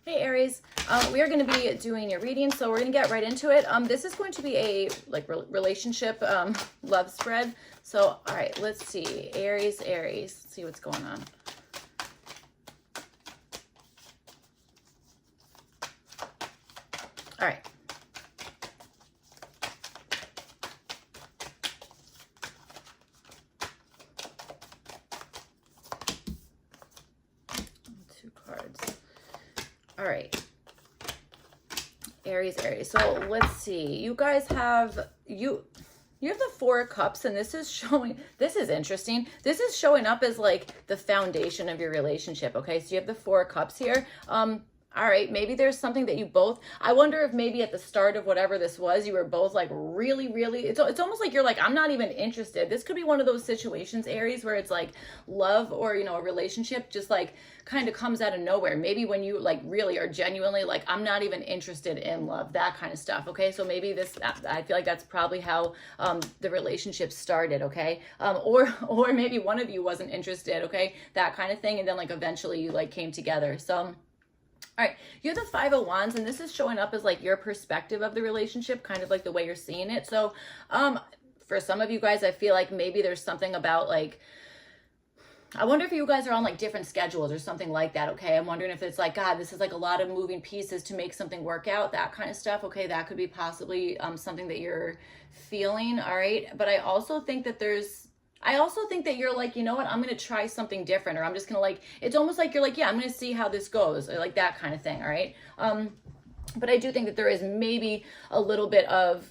Hey Aries, we are going to be doing your reading, so we're going to get right into it. This is going to be a relationship love spread. So, all right, let's see. Aries, let's see what's going on. All right. Two cards. All right. Aries. So let's see. You guys have you have the Four of Cups, and this is showing, this is interesting. This is showing up as like the foundation of your relationship. Okay, so you have the Four of Cups here. All right, maybe there's something that you both, I wonder if maybe at the start of whatever this was, you were both like really, it's almost like you're like, I'm not even interested. This could be one of those situations, Aries, where it's like love or, you know, a relationship just like kind of comes out of nowhere. Maybe when you like really are genuinely like, I'm not even interested in love, that kind of stuff. Okay, so maybe this, I feel like that's probably how the relationship started. Okay, or maybe one of you wasn't interested. Okay, that kind of thing, and then like eventually you like came together. So. All right, you have the Five of Wands, and this is showing up as like your perspective of the relationship, kind of like the way you're seeing it. So for some of you guys, I feel like maybe there's something about like, I wonder if you guys are on like different schedules or something like that. Okay, I'm wondering if it's like, God, this is like a lot of moving pieces to make something work out, that kind of stuff. Okay, that could be possibly something that you're feeling. All right, but I also think that you're like, you know what, I'm going to try something different, or I'm just going to like, it's almost like you're like, yeah, I'm going to see how this goes, or like that kind of thing. All right. But I do think that there is maybe a little bit of,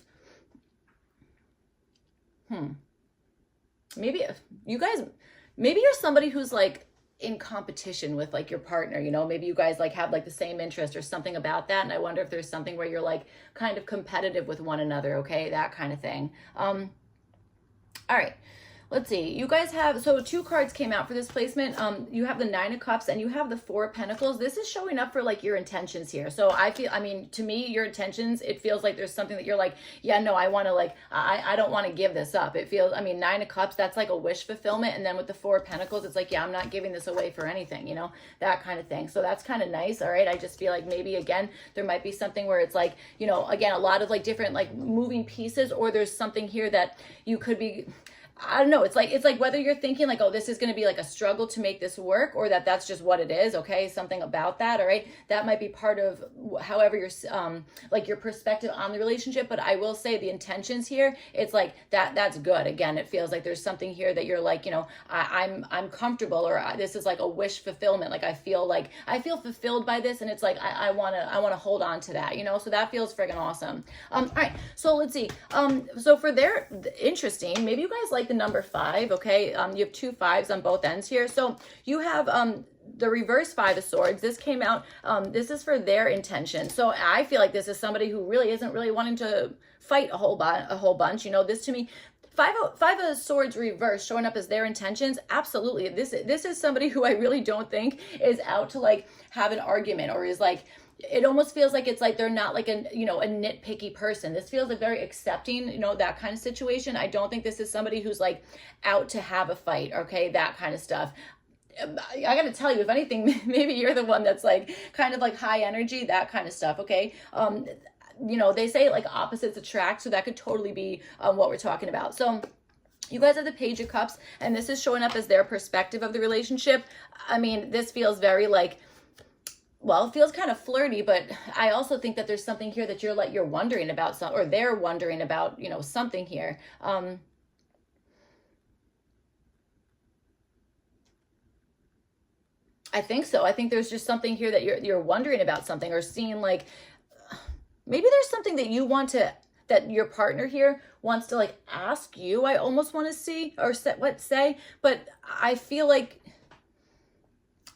maybe you're somebody who's like in competition with like your partner, you know, maybe you guys like have like the same interest or something about that. And I wonder if there's something where you're like kind of competitive with one another. Okay. That kind of thing. All right. Let's see. You guys have, so two cards came out for this placement. You have the Nine of Cups and you have the Four of Pentacles. This is showing up for like your intentions here. So I mean, to me, your intentions, it feels like there's something that you're like, yeah, no, I want to like, I don't want to give this up. It feels, I mean, Nine of Cups, that's like a wish fulfillment. And then with the Four of Pentacles, it's like, yeah, I'm not giving this away for anything, you know, that kind of thing. So that's kind of nice. All right. I just feel like maybe again, there might be something where it's like, you know, again, a lot of like different like moving pieces, or there's something here that you could be, I don't know. It's like whether you're thinking like, oh, this is going to be like a struggle to make this work, or that's just what it is. Okay. Something about that. All right. That might be part of however you're, like your perspective on the relationship. But I will say the intentions here, it's like that's good. Again, it feels like there's something here that you're like, you know, I'm comfortable, or this is like a wish fulfillment. Like I feel fulfilled by this. And it's like, I want to hold on to that, you know, so that feels friggin' awesome. All right. So let's see. So for their interesting, maybe you guys like the number 5. Okay, you have 2 5s on both ends here. So you have the reverse Five of Swords. This came out, this is for their intention. So I feel like this is somebody who really isn't really wanting to fight a whole bunch, you know. This to me, Five of Swords reverse showing up as their intentions. Absolutely. This is somebody who I really don't think is out to like have an argument, or is like, it almost feels like it's like they're not like a, you know, a nitpicky person. This feels like very accepting, you know, that kind of situation. I don't think this is somebody who's like out to have a fight. Okay, that kind of stuff. I got to tell you, if anything, maybe you're the one that's like kind of like high energy, that kind of stuff. Okay. You know, they say like opposites attract, so that could totally be what we're talking about. So you guys have the Page of Cups, and this is showing up as their perspective of the relationship. I mean, this feels very like, well, it feels kind of flirty, but I also think that there's something here that you're wondering about, some, or they're wondering about, you know, something here. I think so. I think there's just something here that you're wondering about something, or seeing like, maybe there's something that you want to, that your partner here wants to like ask you. I almost want to see, or say, but I feel like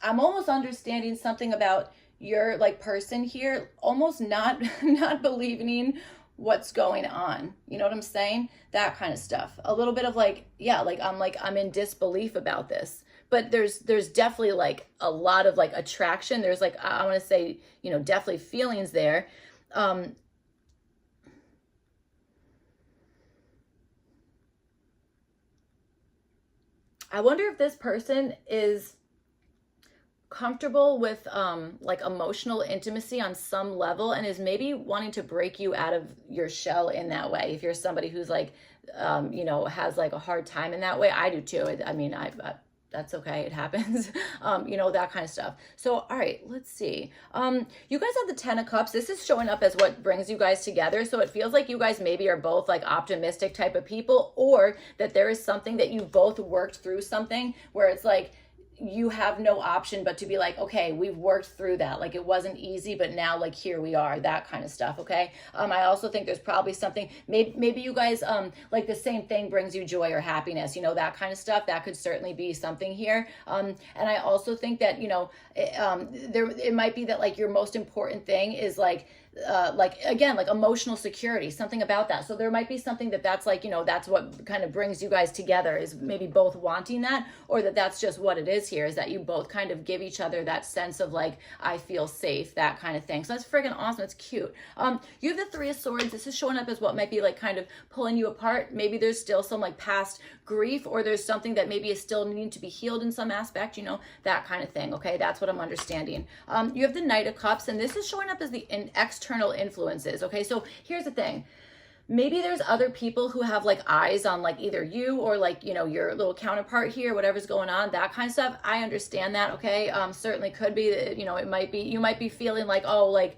I'm almost understanding something about your like person here, almost not believing what's going on. You know what I'm saying? That kind of stuff. A little bit of like, yeah, like I'm in disbelief about this. But there's definitely like a lot of like attraction. There's like, I want to say, you know, definitely feelings there. I wonder if this person is, comfortable with like emotional intimacy on some level, and is maybe wanting to break you out of your shell in that way. If you're somebody who's like you know, has like a hard time in that way, I do too. I mean, that's okay, it happens. You know, that kind of stuff. So all right, let's see. You guys have the 10 of Cups. This is showing up as what brings you guys together. So it feels like you guys maybe are both like optimistic type of people, or that there is something that you both worked through, something where it's like you have no option but to be like, okay, we've worked through that. Like, it wasn't easy, but now like here we are, that kind of stuff. Okay. I also think there's probably something, maybe you guys, like the same thing brings you joy or happiness, you know, that kind of stuff. That could certainly be something here. And I also think that, you know, it might be that like your most important thing is like again, like emotional security, something about that. So there might be something that's like, you know, that's what kind of brings you guys together, is maybe both wanting that, or that's just what it is here, is that you both kind of give each other that sense of like, I feel safe, that kind of thing. So that's friggin' awesome. It's cute. You have the 3 of Swords. This is showing up as what might be like kind of pulling you apart. Maybe there's still some like past grief, or there's something that maybe is still needing to be healed in some aspect, you know, that kind of thing. Okay. That's what I'm understanding. You have the Knight of Cups, and this is showing up as the external influences. Okay. So here's the thing. Maybe there's other people who have like eyes on like either you or like, you know, your little counterpart here, whatever's going on, that kind of stuff. I understand that. Okay. Certainly could be that, you know, it might be, you might be feeling like, oh, like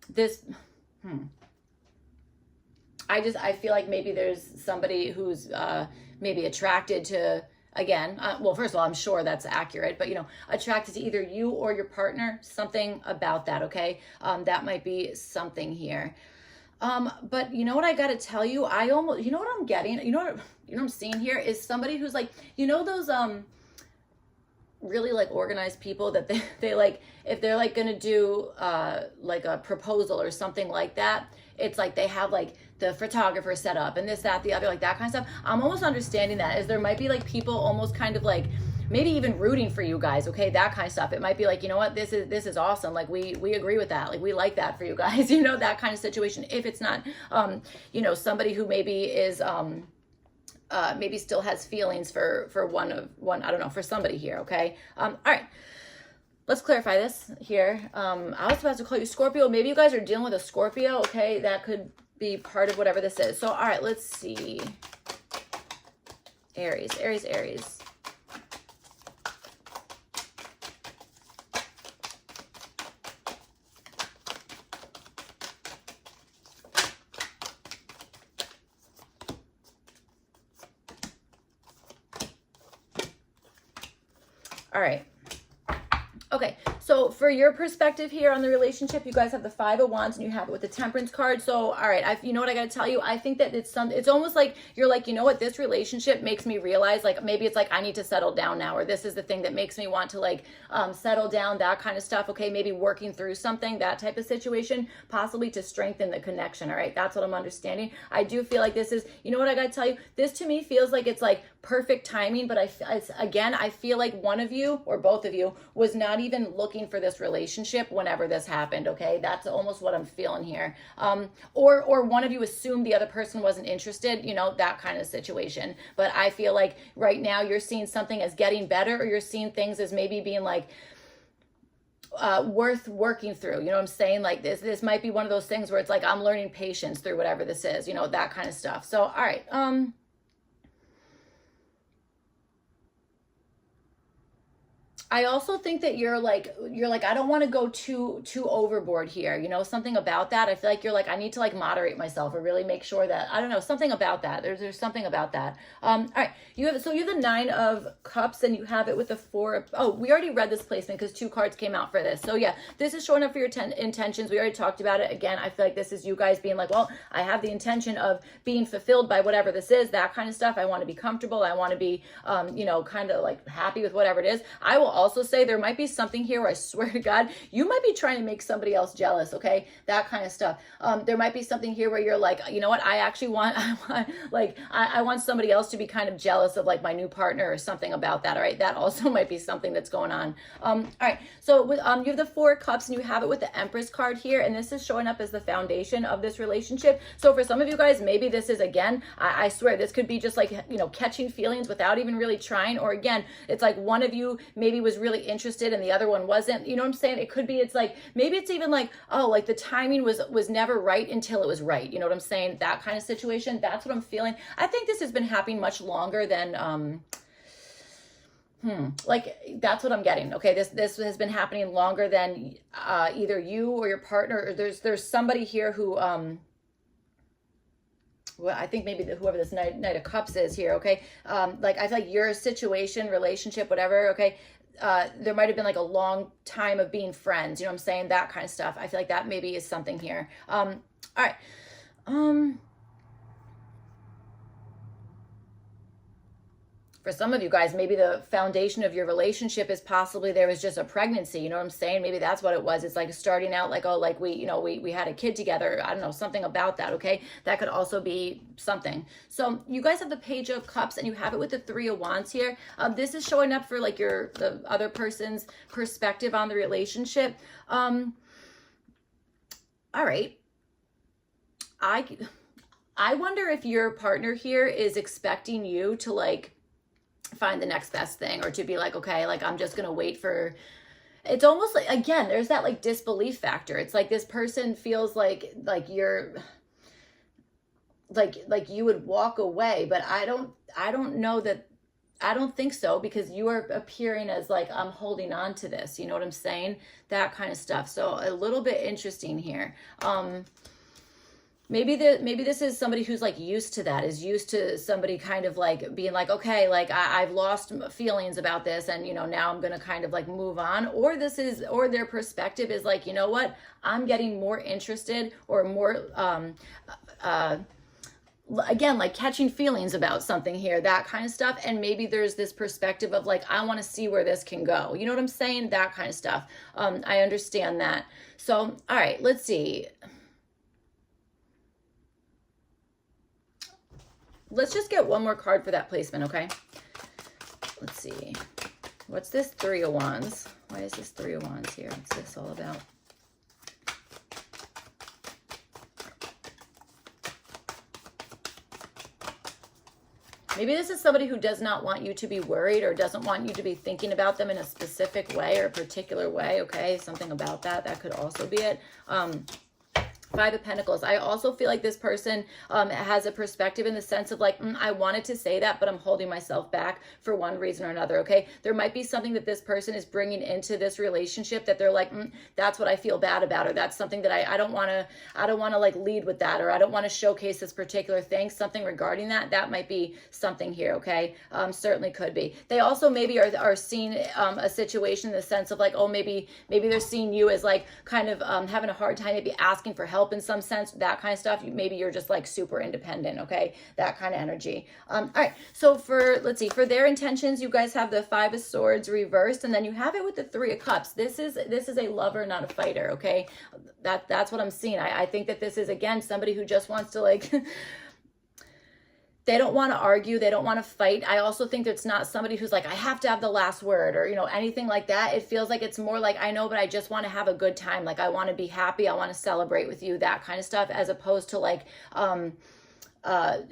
this, I feel like maybe there's somebody who's maybe attracted to, again, well, first of all, I'm sure that's accurate, but, you know, attracted to either you or your partner, something about that. Okay. That might be something here. But you know what I got to tell you, I almost, you know what I'm getting, you know what I'm seeing here is somebody who's like, you know, those, really like organized people that they like, if they're like going to do, like a proposal or something like that, it's like they have like the photographer set up and this, that, the other, like that kind of stuff. I'm almost understanding that as there might be like people almost kind of like maybe even rooting for you guys. Okay. That kind of stuff. It might be like, you know what, this is awesome. Like we agree with that. Like we like that for you guys, you know, that kind of situation. If it's not, you know, somebody who maybe is, maybe still has feelings for one, I don't know, for somebody here. Okay. All right. Let's clarify this here. I was about to call you Scorpio. Maybe you guys are dealing with a Scorpio. Okay. That could be part of whatever this is. So, all right, let's see. Aries. All right. Okay, so for your perspective here on the relationship, you guys have the 5 of Wands and you have it with the Temperance card. So, all right, you know what I got to tell you? I think that it's almost like you're like, you know what, this relationship makes me realize, like, maybe it's like I need to settle down now, or this is the thing that makes me want to like settle down, that kind of stuff. Okay, maybe working through something, that type of situation, possibly to strengthen the connection. All right, that's what I'm understanding. I do feel like this is, you know what I got to tell you? This to me feels like it's like perfect timing, but I feel like one of you or both of you was not even looking for this relationship whenever this happened. Okay, that's almost what I'm feeling here. Or one of you assumed the other person wasn't interested, you know, that kind of situation. But I feel like right now you're seeing something as getting better, or you're seeing things as maybe being like worth working through. You know what I'm saying? Like this might be one of those things where it's like I'm learning patience through whatever this is, you know, that kind of stuff. So all right, I also think that you're like, I don't want to go too overboard here. You know, something about that. I feel like you're like, I need to like moderate myself or really make sure that, I don't know, something about that. There's something about that. All right. You have the 9 of Cups and you have it with the 4 of, oh, we already read this placement because 2 cards came out for this. So yeah, this is showing up for your intentions. We already talked about it. Again, I feel like this is you guys being like, well, I have the intention of being fulfilled by whatever this is, that kind of stuff. I want to be comfortable. I want to be, you know, kind of like happy with whatever it is. I will also say there might be something here where I swear to God, you might be trying to make somebody else jealous. Okay. That kind of stuff. There might be something here where you're like, you know what? I want somebody else to be kind of jealous of like my new partner or something about that. All right. That also might be something that's going on. All right. So with, you have the 4 of Cups and you have it with the Empress card here. And this is showing up as the foundation of this relationship. So for some of you guys, maybe this is, again, I swear this could be just like, you know, catching feelings without even really trying. Or again, it's like one of you maybe was was really interested and the other one wasn't. You know what I'm saying? It could be, it's like, maybe it's even like, oh, like the timing was never right until it was right. You know what I'm saying? That kind of situation. That's what I'm feeling. I think this has been happening much longer than, like that's what I'm getting. Okay, this has been happening longer than either you or your partner, or there's somebody here who well, I think maybe whoever this Knight of Cups is here, okay? Like I feel like your situation, relationship, whatever, okay? There might have been like a long time of being friends, you know what I'm saying? That kind of stuff. I feel like that maybe is something here. All right. For some of you guys, maybe the foundation of your relationship is possibly there was just a pregnancy. You know what I'm saying? Maybe that's what it was. It's like starting out like, oh, like we had a kid together. I don't know, something about that, okay? That could also be something. So you guys have the Page of Cups and you have it with the Three of Wands here. This is showing up for like the other person's perspective on the relationship. All right. I wonder if your partner here is expecting you to like find the next best thing, or to be like, okay, like I'm just gonna wait for, it's almost like, again, there's that like disbelief factor. It's like this person feels like you're like you would walk away, but I don't know that. I don't think so, because you are appearing as like, I'm holding on to this, you know what I'm saying? That kind of stuff. So a little bit interesting here. Maybe this is somebody who's like used to that, is used to somebody kind of like being like, okay, like I've lost feelings about this, and you know, now I'm gonna kind of like move on. Or their perspective is like, you know what, I'm getting more interested, or more again, like catching feelings about something here, that kind of stuff. And maybe there's this perspective of like, I want to see where this can go, you know what I'm saying? That kind of stuff. I understand that. So all right, let's see. Let's just get one more card for that placement, okay? Let's see. What's this Three of Wands? Why is this Three of Wands here? What's this all about? Maybe this is somebody who does not want you to be worried, or doesn't want you to be thinking about them in a specific way or a particular way, okay? Something about that. That could also be it. Five of Pentacles. I also feel like this person has a perspective in the sense of like, I wanted to say that, but I'm holding myself back for one reason or another, okay? There might be something that this person is bringing into this relationship that they're like, that's what I feel bad about, or that's something that I don't want to like lead with that, or I don't want to showcase this particular thing, something regarding that. That might be something here, okay? Certainly could be. They also maybe are seeing a situation in the sense of like, oh, maybe they're seeing you as like kind of having a hard time, maybe asking for help in some sense, that kind of stuff. Maybe you're just like super independent, okay? That kind of energy. All right, so let's see, for their intentions, you guys have the Five of Swords reversed, and then you have it with the Three of Cups. This is a lover, not a fighter, okay? That's what I'm seeing. I think that this is, again, somebody who just wants to like they don't want to argue. They don't want to fight. I also think that it's not somebody who's like, I have to have the last word, or, you know, anything like that. It feels like it's more like, I know, but I just want to have a good time. Like, I want to be happy. I want to celebrate with you, that kind of stuff, as opposed to like,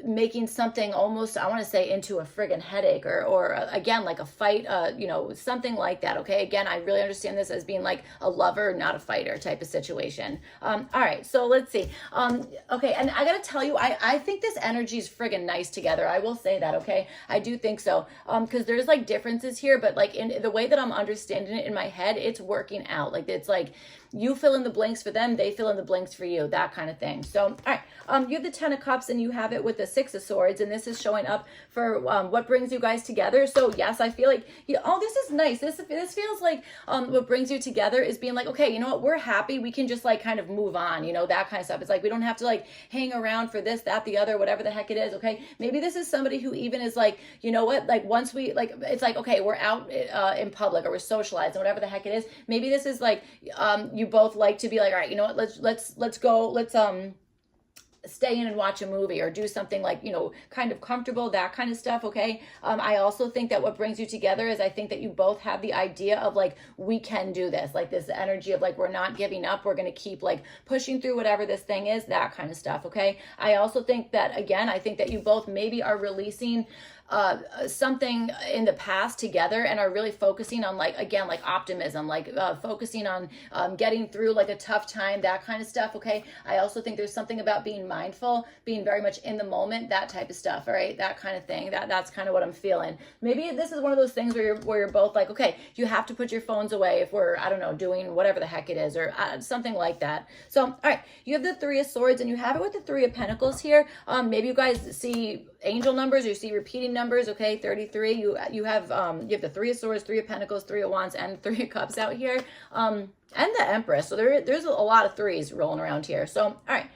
making something almost, I want to say, into a friggin' headache, or again, like a fight, you know, something like that. Okay. Again, I really understand this as being like a lover, not a fighter type of situation. All right. So let's see. Okay. And I got to tell you, I think this energy is friggin' nice together. I will say that. Okay. I do think so. Cause there's like differences here, but like in the way that I'm understanding it in my head, it's working out. Like, it's like, you fill in the blanks for them, they fill in the blanks for you, that kind of thing. So, all right, you have the Ten of Cups, and you have it with the Six of Swords, and this is showing up for what brings you guys together. So, yes, I feel like, oh, this is nice. This feels like what brings you together is being like, okay, you know what, we're happy. We can just like kind of move on, you know, that kind of stuff. It's like, we don't have to like hang around for this, that, the other, whatever the heck it is, okay? Maybe this is somebody who even is like, you know what, like once we, like, it's like, okay, we're out in public, or we're socializing, whatever the heck it is. Maybe this is like, you both like to be like, all right, you know what, let's go, let's stay in and watch a movie, or do something like, you know, kind of comfortable, that kind of stuff, okay? I also think that what brings you together is, I think that you both have the idea of like, we can do this, like this energy of like, we're not giving up, we're going to keep like pushing through whatever this thing is, that kind of stuff, okay? I also think that, again, I think that you both maybe are releasing something in the past together and are really focusing on like, again, like optimism, like focusing on getting through like a tough time, that kind of stuff. Okay. I also think there's something about being mindful, being very much in the moment, that type of stuff. All right. That kind of thing. That's kind of what I'm feeling. Maybe this is one of those things where you're both like, okay, you have to put your phones away if we're, I don't know, doing whatever the heck it is, or something like that. So, all right, you have the Three of Swords and you have it with the Three of Pentacles here. Maybe you guys see angel numbers, or you see repeating numbers. Okay, 33. You have the Three of Swords, Three of Pentacles, Three of Wands, and Three of Cups out here, and the Empress. So there's a lot of threes rolling around here. So all right,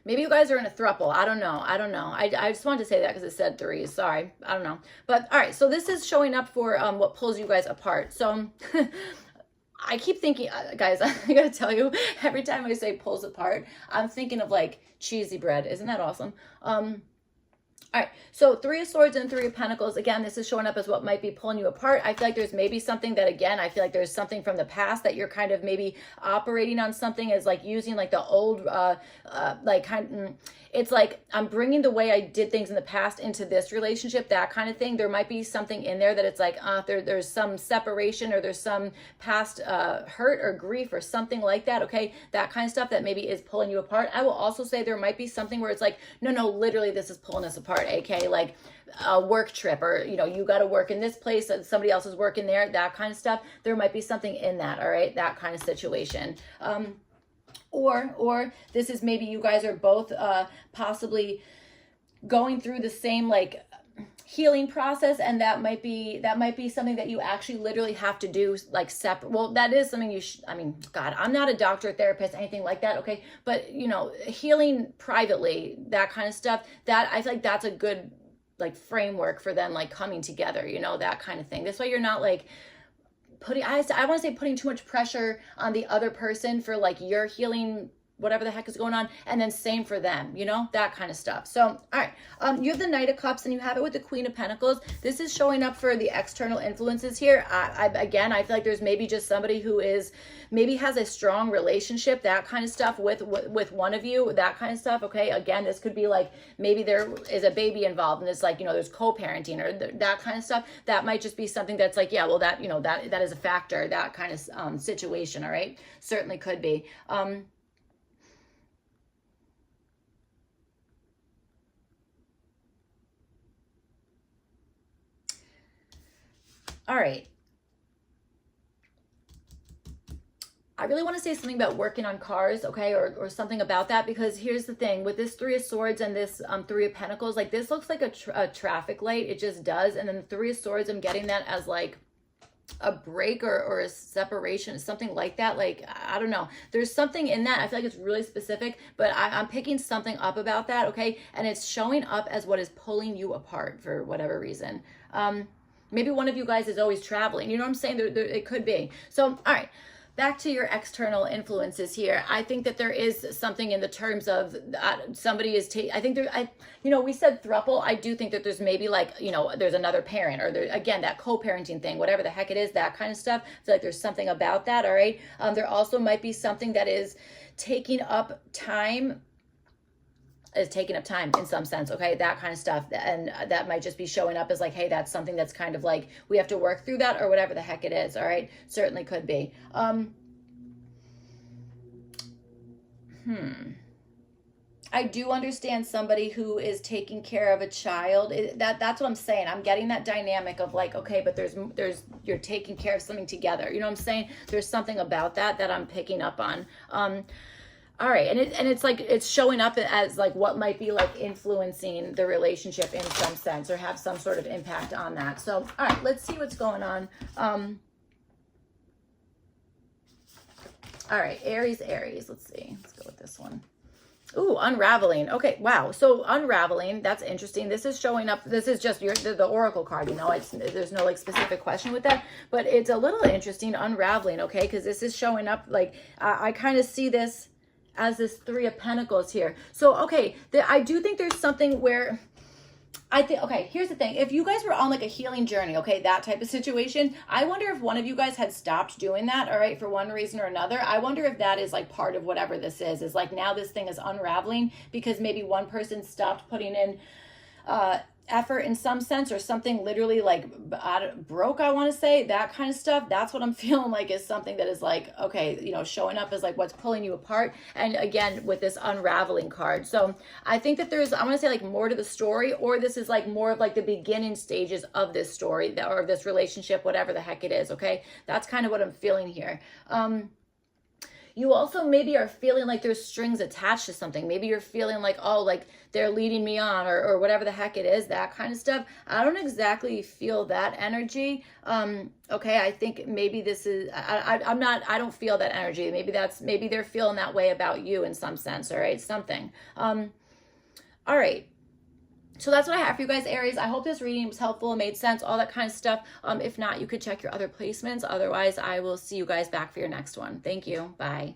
maybe you guys are in a throuple. I don't know. I just wanted to say that because it said threes. Sorry, I don't know. But all right, so this is showing up for what pulls you guys apart. So I keep thinking, guys, I gotta tell you, every time I say pulls apart, I'm thinking of like cheesy bread. Isn't that awesome? All right, so Three of Swords and Three of Pentacles. Again, this is showing up as what might be pulling you apart. I feel like there's maybe something that, again, I feel like there's something from the past that you're kind of maybe operating on something as like using like the old, it's like I'm bringing the way I did things in the past into this relationship, that kind of thing. There might be something in there that it's like there's some separation, or there's some past hurt or grief or something like that, okay? That kind of stuff that maybe is pulling you apart. I will also say there might be something where it's like, no, literally this is pulling us apart, aka like a work trip, or you got to work in this place and somebody else is working there, that kind of stuff. There might be something in that, all right? That kind of situation. Or this is maybe you guys are both possibly going through the same like healing process, and that might be something that you actually literally have to do like separate. Well, that is something God, I'm not a doctor, therapist, anything like that, okay? But healing privately, that kind of stuff, that I feel like that's a good like framework for them like coming together, that kind of thing. This way you're not like I want to say putting too much pressure on the other person for like your healing, whatever the heck is going on, and then same for them, that kind of stuff. So, all right, you have the Knight of Cups and you have it with the Queen of Pentacles. This is showing up for the external influences here. Again, I feel like there's maybe just somebody who maybe has a strong relationship, that kind of stuff with one of you, that kind of stuff. Okay, again, this could be like maybe there is a baby involved and it's like, there's co-parenting or that kind of stuff. That might just be something that's like, yeah, well, that that is a factor, that kind of situation. All right, certainly could be. All right. I really want to say something about working on cars, okay, or something about that, because here's the thing with this Three of Swords and this Three of Pentacles, like this looks like a traffic light. It just does. And then the Three of Swords, I'm getting that as like a break or a separation, something like that. Like, I don't know. There's something in that. I feel like it's really specific, but I'm picking something up about that, okay? And it's showing up as what is pulling you apart for whatever reason. Maybe one of you guys is always traveling. You know what I'm saying? It could be. So, all right. Back to your external influences here. I think that there is something in the terms of somebody is we said throuple. I do think that there's maybe like, there's another parent, or again, that co-parenting thing, whatever the heck it is, that kind of stuff. I feel like there's something about that. All right. There also might be something that is taking up time in some sense, okay, that kind of stuff, and that might just be showing up as like, hey, that's something that's kind of like we have to work through that, or whatever the heck it is. All right, certainly could be. I do understand somebody who is taking care of a child. That's what I'm saying. I'm getting that dynamic of like, okay, but there's you're taking care of something together. You know what I'm saying? There's something about that I'm picking up on. All right, and it's like it's showing up as like what might be like influencing the relationship in some sense, or have some sort of impact on that. So, all right, let's see what's going on. All right, Aries. Let's see. Let's go with this one. Ooh, unraveling. Okay, wow. So unraveling, that's interesting. This is showing up. This is just the oracle card. There's no like specific question with that, but it's a little interesting. Unraveling, okay, because this is showing up like I kind of see this as this Three of Pentacles here. So, okay, I do think there's something where I think, okay, here's the thing. If you guys were on like a healing journey, okay, that type of situation, I wonder if one of you guys had stopped doing that, all right, for one reason or another. I wonder if that is like part of whatever this is like now this thing is unraveling because maybe one person stopped putting in effort in some sense, or something literally like broke, I want to say, that kind of stuff. That's what I'm feeling like is something that is like, okay, you know, showing up as like what's pulling you apart. And again, with this unraveling card. So I think that there's, I want to say like more to the story, or this is like more of like the beginning stages of this story, or of this relationship, whatever the heck it is. Okay, that's kind of what I'm feeling here. You also maybe are feeling like there's strings attached to something. Maybe you're feeling like, oh, like they're leading me on, or whatever the heck it is, that kind of stuff. I don't exactly feel that energy. Okay, I think maybe this is, I don't feel that energy. Maybe they're feeling that way about you in some sense, all right, something. All right. So that's what I have for you guys, Aries. I hope this reading was helpful, made sense, all that kind of stuff. If not, you could check your other placements. Otherwise, I will see you guys back for your next one. Thank you. Bye.